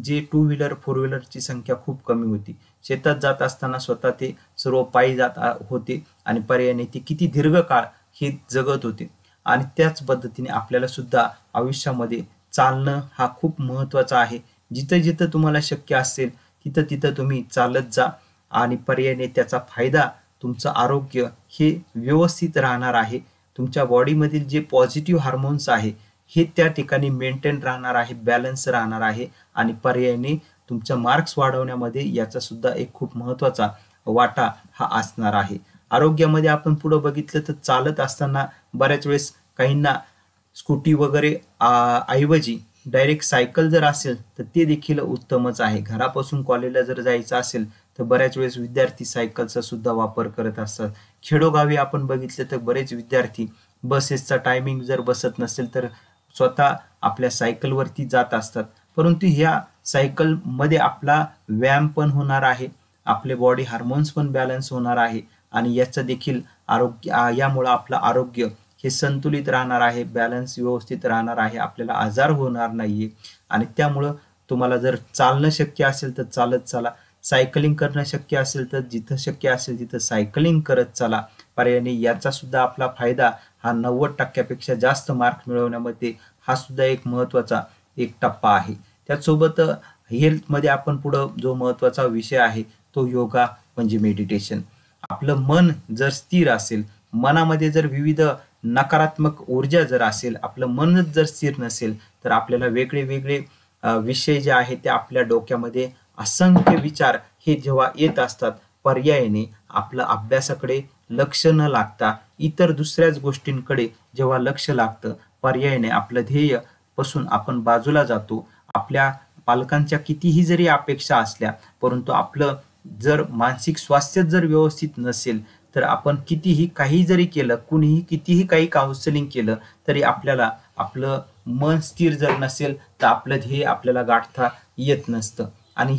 जे 2 व्हीलर 4 व्हीलरची संख्या खूप कमी होती. शेतात जात असताना स्वतः ते सर्व पायी जात होते आणि पर्यायाने ते किती दीर्घ काळ हे जगत होते. आणि त्याच पद्धतीने आपल्याला सुद्धा आयुष्यामध्ये चालणं हा खूप महत्त्वाचा आहे. जिथं जिथं तुम्हाला शक्य असेल तिथं तिथं तुम्ही चालत जा आणि पर्यायाने त्याचा फायदा तुमचं आरोग्य हे व्यवस्थित राहणार आहे. तुमच्या बॉडीमधील जे पॉझिटिव्ह हार्मोन्स आहे हे त्या ठिकाणी मेंटेन राहणार आहे, बॅलन्स राहणार आहे आणि पर्यायाने तुमच्या मार्क्स वाढवण्यामध्ये याचा सुद्धा एक खूप महत्त्वाचा वाटा हा असणार आहे. आरोग्यामध्ये आपण पुढे बघितलं तर चालत असताना बऱ्याच वेळेस काहींना स्कूटी वगैरे ऐवजी डायरेक्ट सायकल जर असेल तर ते देखील उत्तमच आहे. घरापासून कॉलेजला जर जायचं असेल तर बऱ्याच वेळेस विद्यार्थी सायकलचा सुद्धा वापर करत असतात. खेडोगावी आपण बघितलं तर बरेच विद्यार्थी बसेसचा टायमिंग जर बसत नसेल तर स्वतः आपल्या सायकलवरती जात असतात. परंतु ह्या सायकलमध्ये आपला व्यायाम पण होणार आहे, आपले बॉडी हार्मोन्स पण बॅलन्स होणार आहे आणि याचं देखील आरोग्य यामुळं आपलं आरोग्य हे संतुलित राहणार आहे, बॅलन्स व्यवस्थित राहणार आहे, आपल्याला आजार होणार नाहीये आणि त्यामुळं तुम्हाला जर चालणं शक्य असेल तर चालत चाला, सायकलिंग करणं शक्य असेल तर जिथं शक्य असेल तिथं सायकलिंग करत चला. पर्यायाने याचा सुद्धा आपला फायदा हा 90% जास्त मार्क मिळवण्यामध्ये हा सुद्धा एक महत्त्वाचा एक टप्पा आहे. त्याचसोबत हेल्थमध्ये आपण पुढं जो महत्त्वाचा विषय आहे तो योगा म्हणजे मेडिटेशन. आपलं मन जर स्थिर असेल, मनामध्ये जर विविध नकारात्मक ऊर्जा जर असेल, आपलं मनच जर स्थिर नसेल तर आपल्याला वेगळे वेगळे विषय जे आहेत ते आपल्या डोक्यामध्ये असंख्य विचार हे जेव्हा येत असतात, पर्यायाने आपलं अभ्यासाकडे लक्ष न लागता इतर दुसऱ्याच गोष्टींकडे जेव्हा लक्ष लागतं, पर्यायाने आपलं ध्येय पासून आपण बाजूला जातो. आपल्या पालकांच्या कितीही जरी अपेक्षा असल्या परंतु आपलं जर मानसिक स्वास्थ्य जर व्यवस्थित नसेल तर आपण कितीही काही जरी केलं, कुणीही कितीही काही काउन्सिलिंग केलं तरी आपल्याला आपलं मन स्थिर जर नसेल तर आपलं ध्येय आपल्याला गाठता येत नसतं. आणि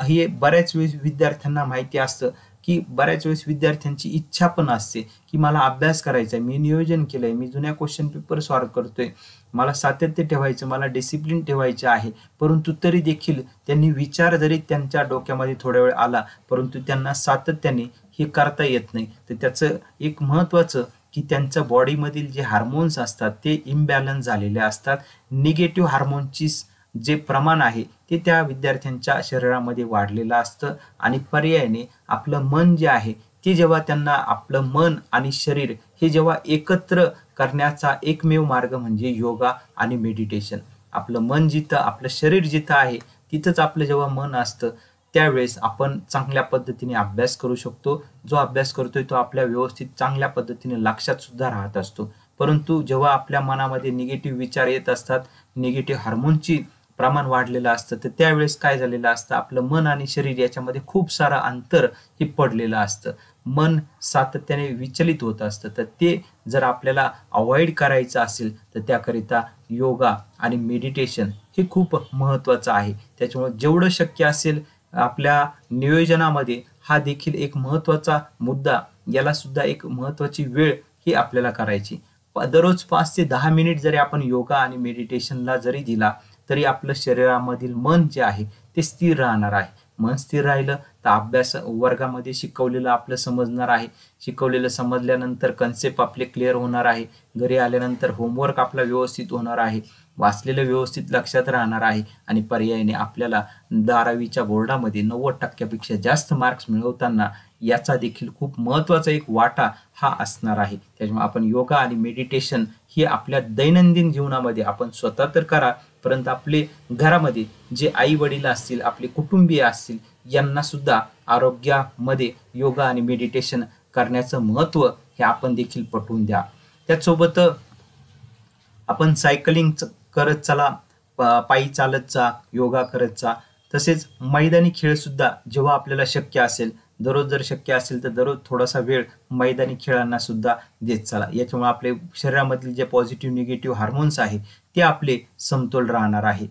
हे बऱ्याच वेळेस विद्यार्थ्यांना माहिती असतं की बऱ्याच वेळेस विद्यार्थ्यांची इच्छा पण असते की मला अभ्यास करायचा आहे, मी नियोजन केलंय, मी जुन्या क्वेश्चन पेपर सॉल्व्ह करतोय, मला सातत्य ठेवायचं, मला डिसिप्लिन ठेवायचे आहे. परंतु तरी देखील त्यांनी विचार जरी त्यांच्या डोक्यामध्ये थोड्या वेळ आला परंतु त्यांना सातत्याने हे करता येत नाही. तर त्याचं एक महत्त्वाचं की त्यांच्या बॉडीमधील जे हार्मोन्स असतात ते इम्बॅलन्स झालेले असतात. निगेटिव्ह हार्मोनची जे प्रमाण आहे ते त्या विद्यार्थ्यांच्या शरीरामध्ये वाढलेलं असतं आणि पर्यायाने आपलं मन जे आहे ते जेव्हा त्यांना आपलं मन आणि शरीर हे जेव्हा एकत्र करण्याचा एकमेव मार्ग म्हणजे योगा आणि मेडिटेशन. आपलं मन जिथं, आपलं शरीर जिथं आहे तिथंच आपलं जेव्हा मन असतं त्यावेळेस आपण चांगल्या पद्धतीने अभ्यास करू शकतो. जो अभ्यास करतोय तो आपल्या व्यवस्थित चांगल्या पद्धतीने लक्षात सुद्धा राहत असतो. परंतु जेव्हा आपल्या मनामध्ये निगेटिव्ह विचार येत असतात, निगेटिव्ह हार्मोनची प्रमाण वाढलेलं असतं तर त्यावेळेस काय झालेलं असतं, आपलं मन आणि शरीर याच्यामध्ये खूप सारं अंतर हे पडलेलं असतं. मन सातत्याने विचलित होत असतं. तर ते जर आपल्याला अवॉइड करायचं असेल तर त्याकरिता योगा आणि मेडिटेशन हे खूप महत्त्वाचं आहे. त्याच्यामुळे जेवढं शक्य असेल आपल्या नियोजनामध्ये हा देखील एक महत्त्वाचा मुद्दा, याला सुद्धा एक महत्त्वाची वेळ ही आपल्याला करायची. दररोज 5 ते 10 मिनिट जरी आपण योगा आणि मेडिटेशनला जरी दिला तरी आपलं शरीरामधील मन जे आहे ते स्थिर राहणार आहे. मन स्थिर राहिलं तर अभ्यास वर्गामध्ये शिकवलेलं आपलं समजणार आहे. शिकवलेलं समजल्यानंतर कन्सेप्ट आपले क्लिअर होणार आहे. घरी आल्यानंतर होमवर्क आपला व्यवस्थित होणार आहे. वाचलेलं व्यवस्थित लक्षात राहणार आहे आणि पर्यायाने आपल्याला 12वीच्या बोर्डामध्ये 90% जास्त मार्क्स मिळवताना याचा देखील खूप महत्त्वाचा एक वाटा हा असणार आहे. त्याच्यामुळे आपण योगा आणि मेडिटेशन हे आपल्या दैनंदिन जीवनामध्ये आपण स्वतः तर करा, परंतु आपले घरामध्ये जे आई वडील असतील, आपले कुटुंबीय असतील यांना सुद्धा आरोग्यामध्ये योगा आणि मेडिटेशन करण्याचं महत्त्व हे आपण देखील पटवून द्या. त्याचसोबत आपण सायकलिंग करत चला, पायी चालत जा, योगा करत जा. तसेच मैदानी खेळ सुद्धा जेव्हा आपल्याला शक्य असेल, दररोज जर शक्य असेल तर दररोज थोडासा वेळ मैदानी खेळांना सुद्धा देत चला. याच्यामुळे आपले शरीरामधील जे पॉझिटिव्ह निगेटिव्ह हार्मोन्स आहे ते आपले समतोल राहणार आहे.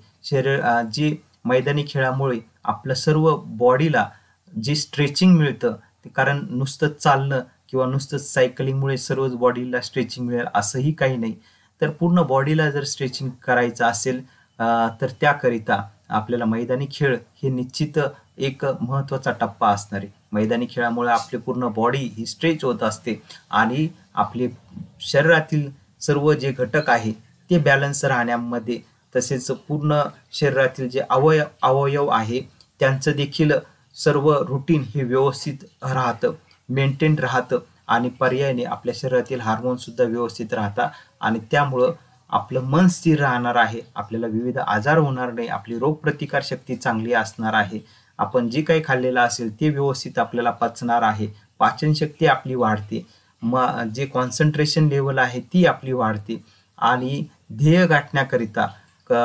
जे मैदानी खेळामुळे आपलं सर्व बॉडीला जे स्ट्रेचिंग मिळतं ते, कारण नुसतं चालणं किंवा नुसतं सायकलिंगमुळे सर्वच बॉडीला स्ट्रेचिंग मिळेल असंही काही नाही. तर पूर्ण बॉडीला जर स्ट्रेचिंग करायचं असेल तर त्याकरिता आपल्याला मैदानी खेळ हे निश्चित एक महत्त्वाचा टप्पा असणार आहे. मैदानी खेळामुळे आपली पूर्ण बॉडी ही स्ट्रेच होत असते आणि आपले शरीरातील सर्व जे घटक आहे ते बॅलन्स राहण्यामध्ये तसेच पूर्ण शरीरातील जे अवयव आहे त्यांचं देखील सर्व रुटीन हे व्यवस्थित राहतं, मेंटेन राहतं आणि पर्यायाने आपल्या शरीरातील हार्मोन सुद्धा व्यवस्थित राहतात आणि त्यामुळं आपलं मन स्थिर राहणार आहे, आपल्याला विविध आजार होणार नाही, आपली रोगप्रतिकार शक्ती चांगली असणार आहे, आपण जे काही खाल्लेलं असेल ते व्यवस्थित आपल्याला पचणार आहे, पाचनशक्ती आपली वाढते, जे कॉन्सन्ट्रेशन लेवल आहे ती आपली वाढते आणि ध्येय गाठण्याकरिता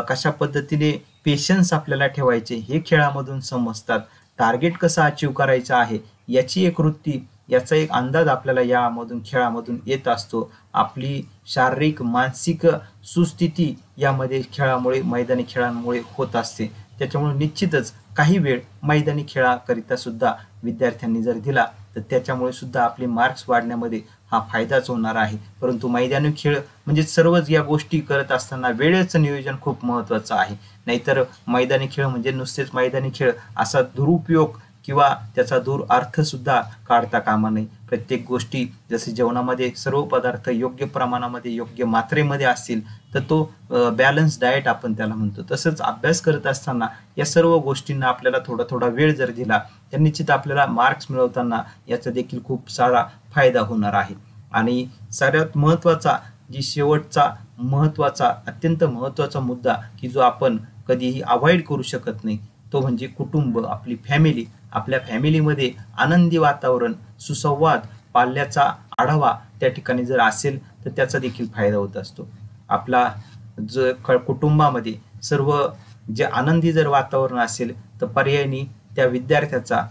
कशा पद्धतीने पेशन्स आपल्याला ठेवायचे हे खेळामधून समजतात. टार्गेट कसं अचीव करायचं आहे याची एक वृत्ती, याचा एक अंदाज आपल्याला यामधून खेळामधून येत असतो. आपली शारीरिक मानसिक सुस्थिती यामध्ये खेळामुळे, मैदानी खेळांमुळे होत असते. त्याच्यामुळे निश्चितच काही वेळ मैदानी खेळाकरिता सुद्धा विद्यार्थ्यांनी जर दिला तर त्याच्यामुळे सुद्धा आपले मार्क्स वाढण्यामध्ये हा फायदाच होणार आहे. परंतु मैदानी खेळ म्हणजे सर्वच या गोष्टी करत असताना वेळेचं नियोजन खूप महत्त्वाचं आहे. नाहीतर मैदानी खेळ म्हणजे नुसतेच मैदानी खेळ असा दुरुपयोग किंवा त्याचा दुरर्थ सुद्धा काढता कामा नये. प्रत्येक गोष्टी जसे जेवणामध्ये सर्व पदार्थ योग्य प्रमाणामध्ये योग्य मात्रेमध्ये असतील तर तो बॅलन्स डाएट आपण त्याला म्हणतो. तसंच अभ्यास करत असताना या सर्व गोष्टींना आपल्याला थोडा थोडा वेळ जर दिला तर निश्चित आपल्याला मार्क्स मिळवताना याचा देखील खूप सारा फायदा होणार आहे. आणि सगळ्यात महत्त्वाचा जी शेवटचा महत्त्वाचा अत्यंत महत्त्वाचा मुद्दा की जो आपण कधीही अवॉइड करू शकत नाही तो म्हणजे कुटुंब, आपली फॅमिली. आपल्या फॅमिलीमध्ये आनंदी वातावरण, सुसंवाद, पाल्याचा आढावा त्या ठिकाणी जर असेल तर त्याचा देखील फायदा होत असतो. आपला कुटुंबामध्ये सर्व जे आनंदी जर वातावरण असेल तर पर्यायाने त्या विद्यार्थ्याचा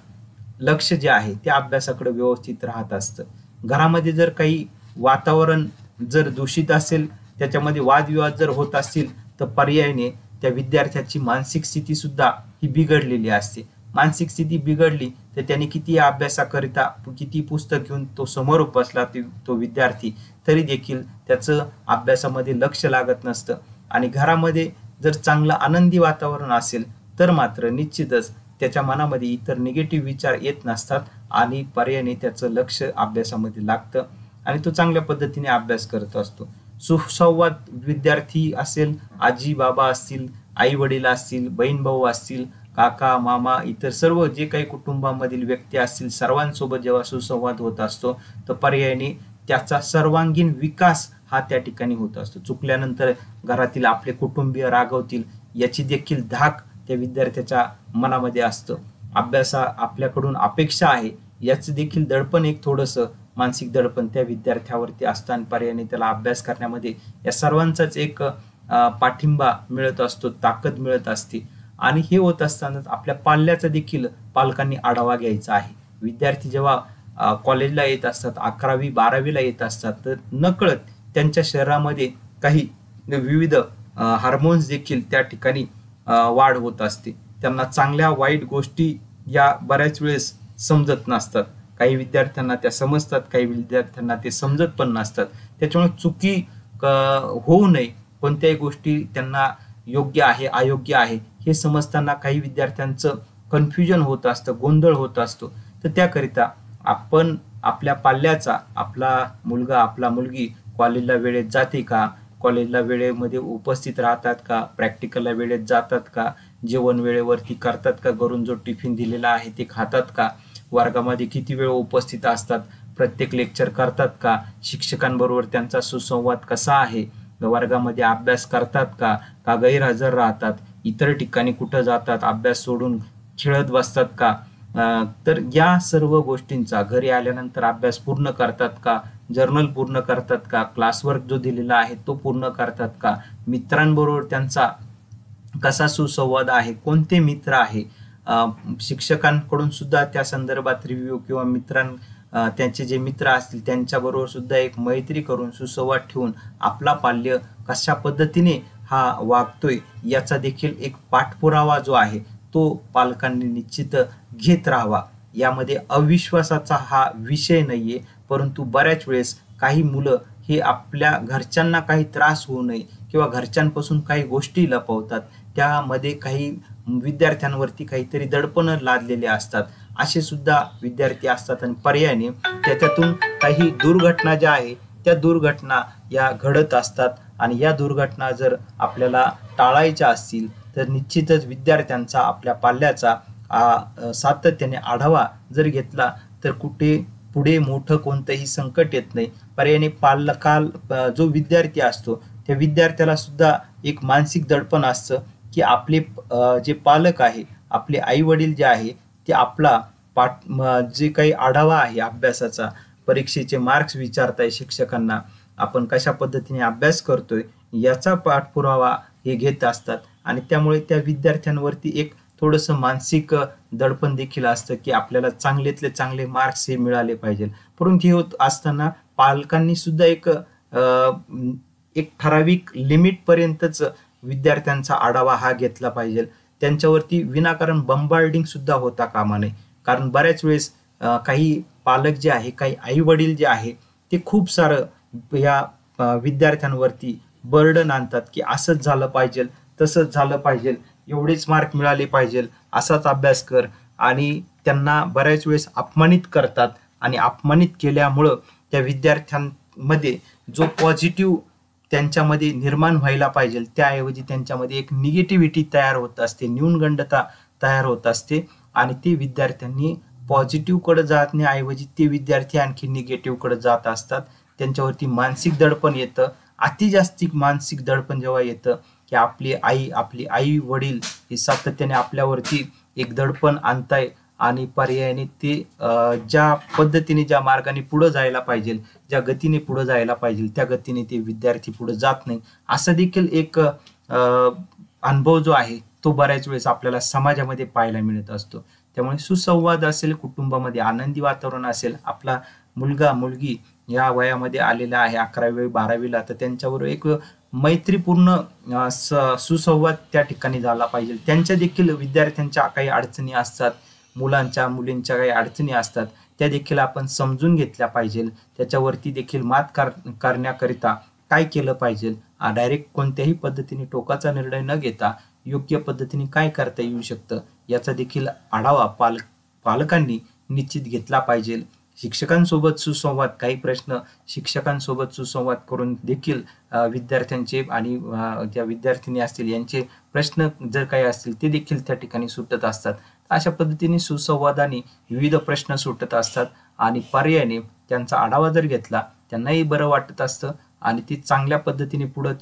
लक्ष जे आहे त्या अभ्यासाकडे व्यवस्थित राहत असतं. घरामध्ये जर काही वातावरण जर दूषित असेल, त्याच्यामध्ये वादविवाद जर होत असतील तर पर्यायाने त्या विद्यार्थ्याची मानसिक स्थिती सुद्धा ही बिघडलेली असते. मानसिक स्थिती बिघडली तर त्याने किती अभ्यासाकरिता किती पुस्तक घेऊन तो समोर बसला तो विद्यार्थी तरी देखील त्याचं अभ्यासामध्ये लक्ष लागत नसतं. आणि घरामध्ये जर चांगलं आनंदी वातावरण असेल तर मात्र निश्चितच त्याच्या मनामध्ये इतर निगेटिव्ह विचार येत नसतात आणि पर्यायाने त्याचं लक्ष अभ्यासामध्ये लागतं आणि तो चांगल्या पद्धतीने अभ्यास करत असतो. सुसंवाद विद्यार्थी असेल, आजी बाबा असतील, आई वडील असतील, बहीण भाऊ असतील, काका मामा, इतर सर्व जे काही कुटुंबामधील व्यक्ती असतील सर्वांसोबत जेव्हा सुसंवाद होत असतो तर पर्यायाने त्याचा सर्वांगीण विकास हा त्या ठिकाणी होत असतो. चुकल्यानंतर घरातील आपले कुटुंबीय रागवतील याची देखील धाक त्या विद्यार्थ्याच्या मनामध्ये असतं. आपल्याकडून अपेक्षा आहे याचं देखील दडपण, एक थोडंसं मानसिक दडपण त्या विद्यार्थ्यावरती असतं आणि पर्यायाने त्याला अभ्यास करण्यामध्ये या सर्वांचाच एक पाठिंबा मिळत असतो, ताकद मिळत असते. आणि हे होत असताना आपल्या पाल्याचा देखील पालकांनी आढावा घ्यायचा आहे. विद्यार्थी जेव्हा कॉलेजला येत असतात, 11वी 12वीला येत असतात तर नकळत त्यांच्या शरीरामध्ये काही विविध हार्मोन्स देखील त्या ठिकाणी वाढ होत असते. त्यांना चांगल्या वाईट गोष्टी या बऱ्याच वेळेस समजत नसतात. काही विद्यार्थ्यांना त्या समजतात, काही विद्यार्थ्यांना ते समजत पण नसतात. त्याच्यामुळे चुकी होऊ नये, कोणत्याही गोष्टी त्यांना योग्य आहे अयोग्य आहे हे समजताना काही विद्यार्थ्यांचं कन्फ्युजन होत असतं, गोंधळ होत असतो. तर त्याकरिता आपण आपल्या पाल्याचा, आपला मुलगा आपला मुलगी कॉलेजला वेळेत जाते का, कॉलेजला वेळेमध्ये उपस्थित राहतात का, प्रॅक्टिकलला वेळेत जातात का, जेवण वेळेवरती करतात का, घरून जो टिफिन दिलेला आहे ते खातात का, वर्गामध्ये किती वेळ उपस्थित असतात, प्रत्येक लेक्चर करतात का, शिक्षकांबरोबर त्यांचा सुसंवाद कसा आहे, वर्गामध्ये अभ्यास करतात का गैरहजर राहतात, इतर ठिकाणी कुठं जातात, अभ्यास सोडून खेळत बसतात का. तर या सर्व गोष्टींचा घरी आल्यानंतर अभ्यास पूर्ण करतात का, जर्नल पूर्ण करतात का, क्लासवर्क जो दिलेला आहे तो पूर्ण करतात का, मित्रांबरोबर त्यांचा कसा सुसंवाद आहे, कोणते मित्र आहे, शिक्षकांकडून सुद्धा त्या संदर्भात रिव्ह्यू किंवा त्यांचे जे मित्र असतील त्यांच्याबरोबर सुद्धा एक मैत्री करून सुसंवाद ठेवून आपला पाल्य कशा पद्धतीने हा वागतोय याचा देखील एक पाठपुरावा जो आहे तो पालकांनी निश्चित घेत राहावा. यामध्ये अविश्वासाचा हा विषय नाहीये, परंतु बऱ्याच वेळेस काही मुलं हे आपल्या घरच्यांना काही त्रास होऊ नये किंवा घरच्यांपासून काही गोष्टी लपवतात, त्यामध्ये काही विद्यार्थ्यांवरती काहीतरी दडपण लादलेले असतात, असे सुद्धा विद्यार्थी असतात आणि पर्यायाने त्याच्यातून काही दुर्घटना ज्या आहे त्या दुर्घटना या घडत असतात आणि या दुर्घटना जर आपल्याला टाळायच्या असतील तर निश्चितच विद्यार्थ्यांचा आपल्या पाल्याचा सातत्याने आढावा जर घेतला तर कुठे पुढे मोठं कोणतंही संकट येत नाही. पर्यायाने जो विद्यार्थी असतो त्या विद्यार्थ्याला सुद्धा एक मानसिक दडपण असतं की आपले जे पालक आहे, आपले आई वडील जे आहे ते आपला जे काही आढावा आहे अभ्यासाचा, परीक्षेचे मार्क्स विचारताय शिक्षकांना, आपण कशा पद्धतीने अभ्यास करतोय याचा पाठपुरावा हे घेत असतात आणि त्यामुळे त्या विद्यार्थ्यांवरती एक थोडंसं मानसिक दडपण देखील असतं की आपल्याला चांगल्यातले चांगले मार्क्स हे मिळाले पाहिजे. परंतु हे होत असताना पालकांनी सुद्धा एक ठराविक लिमिट पर्यंतच विद्यार्थ्यांचा आढावा हा घेतला पाहिजे. त्यांच्यावरती विनाकारण बंबार्डिंग सुद्धा होता कामा नये. कारण बऱ्याच वेळेस काही पालक जे आहे, काही आई वडील जे आहे ते खूप सारं या विद्यार्थ्यांवरती बर्डन आणतात की असंच झालं पाहिजे, तसंच झालं पाहिजे, एवढेच मार्क मिळाले पाहिजे, असाच अभ्यास कर आणि त्यांना बऱ्याच वेळेस अपमानित करतात आणि अपमानित केल्यामुळं त्या विद्यार्थ्यांमध्ये जो पॉझिटिव्ह त्यांच्यामध्ये निर्माण व्हायला पाहिजे त्याऐवजी त्यांच्यामध्ये एक निगेटिव्हिटी तयार होत असते, न्यूनगंडता तयार होत असते आणि ते विद्यार्थ्यांनी पॉझिटिव्ह कडे जात नाही ऐवजी ते विद्यार्थी आणखी निगेटिव्ह कडे जात असतात. त्यांच्यावरती मानसिक दडपण येतं. अति जास्तिक मानसिक दडपण जेव्हा येतं की आपली आई वडील हे सातत्याने आपल्यावरती एक दडपण आणताय आणि पर्यायाने ते ज्या पद्धतीने ज्या मार्गाने पुढे जायला पाहिजे, ज्या गतीने पुढे जायला पाहिजे त्या गतीने ते विद्यार्थी पुढे जात नाही. असं देखील एक अनुभव जो आहे तो बऱ्याच वेळेस आपल्याला समाजामध्ये पाहायला मिळत असतो. त्यामुळे सुसंवाद असेल, कुटुंबामध्ये आनंदी वातावरण असेल, आपला मुलगा मुलगी या वयामध्ये आलेला आहे 11वी 12वीला, तर त्यांच्यावर एक मैत्रीपूर्ण सुसंवाद त्या ठिकाणी झाला पाहिजे. त्यांच्या देखील विद्यार्थ्यांच्या काही अडचणी असतात, मुलांच्या मुलींच्या काही अडचणी असतात, त्या देखील आपण समजून घेतल्या पाहिजे. त्याच्यावरती देखील मात करण्याकरिता काय केलं पाहिजे, डायरेक्ट कोणत्याही पद्धतीने टोकाचा निर्णय न घेता योग्य पद्धतीने काय करता येऊ शकतं याचा देखील आढावा पालकांनी निश्चित घेतला पाहिजे. शिक्षकांसोबत सुसंवाद, काही प्रश्न शिक्षकांसोबत सुसंवाद करून देखील विद्यार्थ्यांचे आणि ज्या विद्यार्थिनी असतील यांचे प्रश्न जर काही असतील ते देखील त्या ठिकाणी सुटत असतात. अशा पद्धतीने सुसंवादाने विविध प्रश्न सुटत असतात आणि पर्यायाने त्यांचा आढावा जर घेतला त्यांनाही बरं वाटत असतं आणि ती चांगल्या पद्धतीने पुढे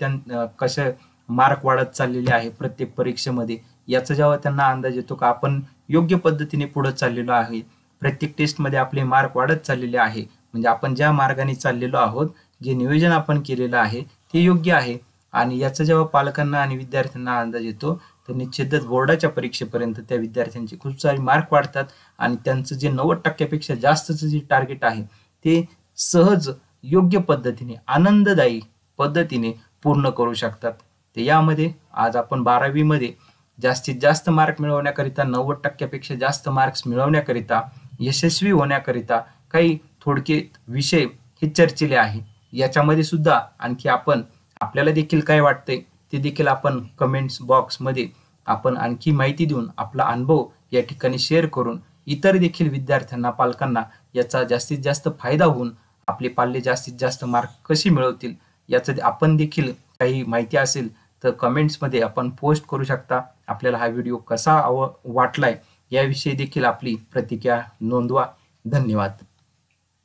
कसे मार्क वाढत चाललेले आहे प्रत्येक परीक्षेमध्ये याचा जेव्हा त्यांना अंदाज येतो का आपण योग्य पद्धतीने पुढे चाललेलो आहे, प्रत्येक टेस्टमध्ये आपले मार्क वाढत चाललेले आहे, म्हणजे आपण ज्या मार्गाने चाललेलो आहोत, जे नियोजन आपण केलेलं आहे ते योग्य आहे आणि याचा जेव्हा पालकांना आणि विद्यार्थ्यांना अंदाज येतो तर निश्चितच बोर्डाच्या परीक्षेपर्यंत त्या विद्यार्थ्यांचे खूप सारे मार्क वाढतात आणि त्यांचं जे 90% जास्तचं जे टार्गेट आहे ते सहज योग्य पद्धतीने आनंददायी पद्धतीने पूर्ण करू शकतात. तर यामध्ये आज आपण 12वी मध्ये जास्तीत जास्त मार्क मिळवण्याकरिता, 90% जास्त मार्क्स मिळवण्याकरिता, यशस्वी होण्याकरिता काही थोडके विषय हे चर्चिले आहे. याच्यामध्ये सुद्धा आणखी आपल्याला देखील काय वाटतंय ते देखील आपण कमेंट्स बॉक्समध्ये आपण आणखी माहिती देऊन आपला अनुभव या ठिकाणी शेअर करून इतर देखील विद्यार्थ्यांना, पालकांना याचा जास्तीत जास्त फायदा होऊन आपले पाल्य जास्तीत जास्त मार्क कशी मिळवतील याचं आपण देखील काही माहिती असेल तर कमेंट्समध्ये आपण पोस्ट करू शकता. आपल्याला हा व्हिडिओ कसा वाटलाय याविषयी देखील आपली प्रतिक्रिया नोंदवा. धन्यवाद.